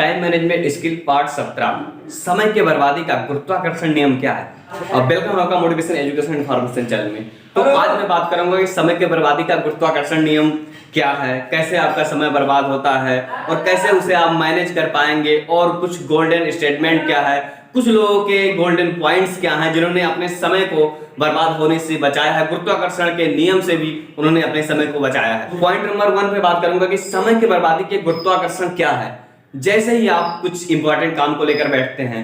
Time management skill part 17 समय के बर्बादी का गुरुत्वाकर्षण नियम क्या है। अब वेलकम आपका मोटिवेशन एजुकेशन इन्फॉर्मेशन चैनल में। तो आज मैं बात करूंगा कि समय के बर्बादी का गुरुत्वाकर्षण नियम क्या है, कैसे आपका समय बर्बाद होता है और कैसे उसे आप मैनेज कर पाएंगे, और कुछ गोल्डन स्टेटमेंट क्या है, कुछ लोगों के गोल्डन पॉइंट्स क्या हैं जिन्होंने अपने समय को बर्बाद होने से बचाया है, गुरुत्वाकर्षण के नियम से भी उन्होंने अपने समय को बचाया है। पॉइंट नंबर 1 पे बात करूंगा कि समय की बर्बादी के गुरुत्वाकर्षण क्या है। जैसे ही आप कुछ इंपॉर्टेंट काम को लेकर बैठते हैं,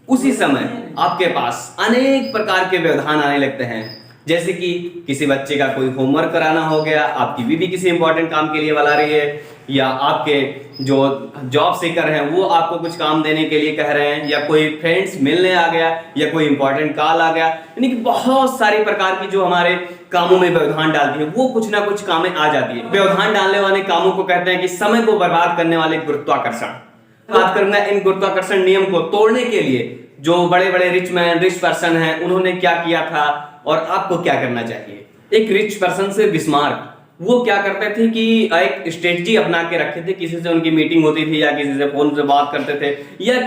उसी समय आपके पास अनेक प्रकार के व्यवधान आने लगते हैं। जैसे कि किसी बच्चे का कोई होमवर्क कराना हो गया, आपकी बीवी किसी इंपॉर्टेंट काम के लिए बुला रही है, या आपके जो जॉब सीकर हैं वो आपको कुछ काम देने के लिए कह रहे हैं, या कोई फ्रेंड्स मिलने आ गया, या कोई इंपॉर्टेंट कॉल आ गया। यानी कि बहुत सारी प्रकार की जो हमारे कामों में व्यवधान डालती है, वो कुछ ना कुछ कामें आ जाती है। व्यवधान डालने वाले कामों को कहते हैं कि समय को बर्बाद करने वाले गुरुत्वाकर्षण। बात करूंगा इन गुरुत्वाकर्षण नियम को तोड़ने के लिए जो बड़े बड़े रिच पर्सन हैं उन्होंने क्या किया था और आपको क्या करना चाहिए। एक रिच पर्सन से बिस्मार्क, वो क्या करते थे कि एक स्ट्रेटजी अपना के रखे थे। किसी से उनकी मीटिंग होती थी, या किसी से फोन से बात करते थे, या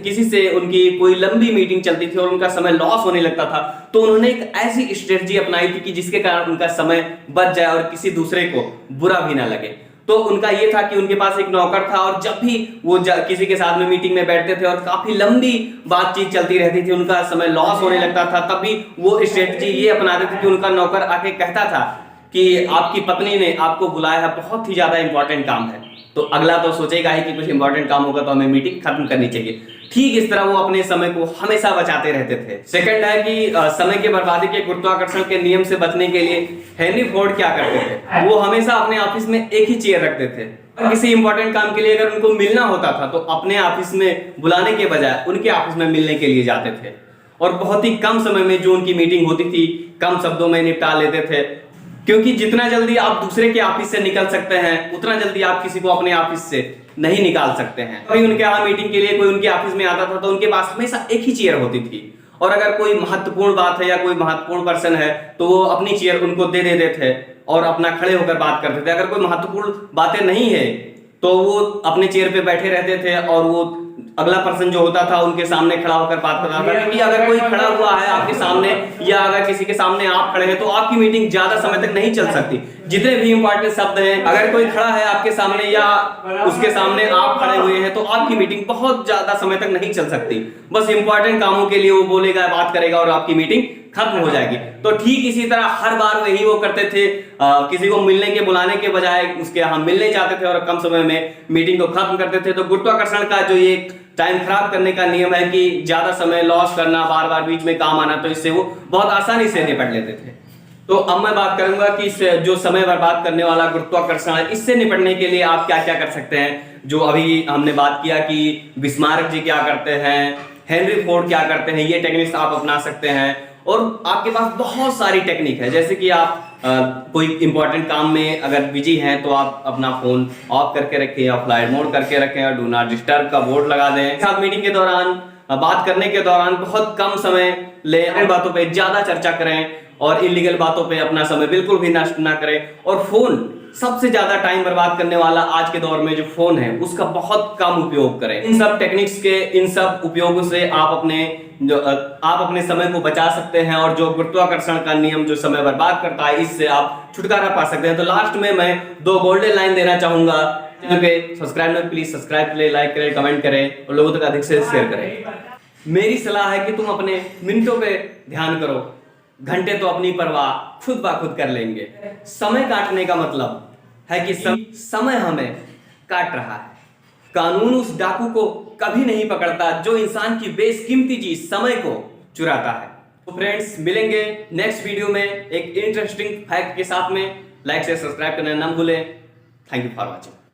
किसी से उनकी कोई लंबी मीटिंग चलती थी और उनका समय लॉस होने लगता था, तो उन्होंने एक ऐसी स्ट्रेटजी अपनाई थी कि जिसके कारण उनका समय बच जाए और किसी दूसरे को बुरा भी ना लगे। तो उनका ये था कि उनके पास एक नौकर था, और जब भी वो किसी के साथ में मीटिंग में बैठते थे और काफी लंबी बातचीत चलती रहती थी, उनका समय लॉस होने लगता था, तब भी वो स्ट्रेटजी ये अपनाते थे कि उनका नौकर आके कहता था कि आपकी पत्नी ने आपको बुलाया है, बहुत ही ज्यादा इंपॉर्टेंट काम है। तो अगला तो सोचेगा ही कि कुछ इंपॉर्टेंट काम होगा तो हमें मीटिंग खत्म करनी चाहिए। ठीक इस तरह वो अपने समय को हमेशा बचाते रहते थे। सेकंड है कि समय के बर्बादी के गुरुत्वाकर्षण के नियम से बचने के लिए हेनरी फोर्ड क्या करते थे, वो हमेशा अपने ऑफिस में एक ही चेयर रखते थे। किसी इंपॉर्टेंट काम के लिए अगर उनको मिलना होता था तो अपने ऑफिस में बुलाने के बजाय उनके ऑफिस में मिलने के लिए जाते थे, और बहुत ही कम समय में जो उनकी मीटिंग होती थी कम शब्दों में निपटा लेते थे। क्योंकि जितना जल्दी आप दूसरे के ऑफिस से निकल सकते हैं, उतना जल्दी आप किसी को अपने ऑफिस से नहीं निकाल सकते हैं। कभी उनके यहाँ मीटिंग के लिए कोई उनके ऑफिस में आता था तो उनके पास हमेशा एक ही चेयर होती थी, और अगर कोई महत्वपूर्ण बात है या कोई महत्वपूर्ण पर्सन है तो वो अपनी चेयर उनको दे देते थे और अपना खड़े होकर बात करते थे। अगर कोई महत्वपूर्ण बातें नहीं है तो वो अपने चेयर पे बैठे रहते थे और वो अगला पर्सन जो होता था उनके सामने खड़ा होकर बात करता था। क्योंकि अगर कोई खड़ा हुआ है आपके सामने, या अगर किसी के सामने आप खड़े हैं, तो आपकी मीटिंग ज्यादा समय तक नहीं चल सकती। जितने भी इंपॉर्टेंट शब्द हैं, अगर कोई खड़ा है आपके सामने या उसके सामने आप खड़े हुए हैं, तो आपकी मीटिंग बहुत ज्यादा समय तक नहीं चल सकती। बस इंपॉर्टेंट कामों के लिए वो बोलेगा, बात करेगा और आपकी मीटिंग खत्म हो जाएगी। तो ठीक इसी तरह हर बार वही वो करते थे, किसी को मिलने के बुलाने के बजाय उसके यहाँ मिलने जाते थे और कम समय में मीटिंग को खत्म करते थे। तो गुरुत्वाकर्षण का जो ये टाइम खराब करने का नियम है कि ज्यादा समय लॉस करना, बार बार बीच में काम आना, तो इससे वो बहुत आसानी से निपट लेते थे। तो अब मैं बात करूंगा कि जो समय बर्बाद करने वाला गुरुत्वाकर्षण है, इससे निपटने के लिए आप क्या क्या कर सकते हैं। जो अभी हमने बात किया कि बिस्मार्क जी क्या करते हैं, हेनरी फोर्ड क्या करते हैं, ये टेक्निक्स आप अपना सकते हैं। और आपके पास बहुत सारी टेक्निक है, जैसे कि आप कोई इंपॉर्टेंट काम में अगर बिजी हैं तो आप अपना फोन ऑफ करके रखें या फ्लाइट मोड करके रखें और डू नॉट डिस्टर्ब का बोर्ड लगा दें। साथ मीटिंग के दौरान, बात करने के दौरान बहुत कम समय ले, इन बातों पे ज्यादा चर्चा करें और इलीगल बातों पे अपना समय बिल्कुल भी नष्ट ना करें। और फोन सबसे ज्यादा टाइम बर्बाद करने वाला आज के दौर में जो फोन है उसका बहुत कम उपयोग करें। इन सब टेक्निक्स के, इन सब उपयोगों से आप अपने समय को बचा सकते हैं, और जो गुरुत्वाकर्षण का नियम जो समय बर्बाद करता है, इससे आप छुटकारा पा सकते हैं। तो लास्ट में मैं 2 गोल्डन लाइन देना चाहूंगा। सब्सक्राइब में प्लीज सब्सक्राइब करें, लाइक करें, कमेंट करें और लोगों तक अधिक से शेयर करें। मेरी सलाह है कि तुम अपने मिनटों पे ध्यान करो, घंटे तो अपनी परवाह खुद ब खुद कर लेंगे। समय काटने का मतलब है कि समय हमें काट रहा है। कानून उस डाकू को कभी नहीं पकड़ता जो इंसान की बेशकीमती चीज समय को चुराता है। तो फ्रेंड्स, मिलेंगे नेक्स्ट वीडियो में एक इंटरेस्टिंग फैक्ट के साथ में। लाइक से सब्सक्राइब करना ना भूलें। Thank you for watching.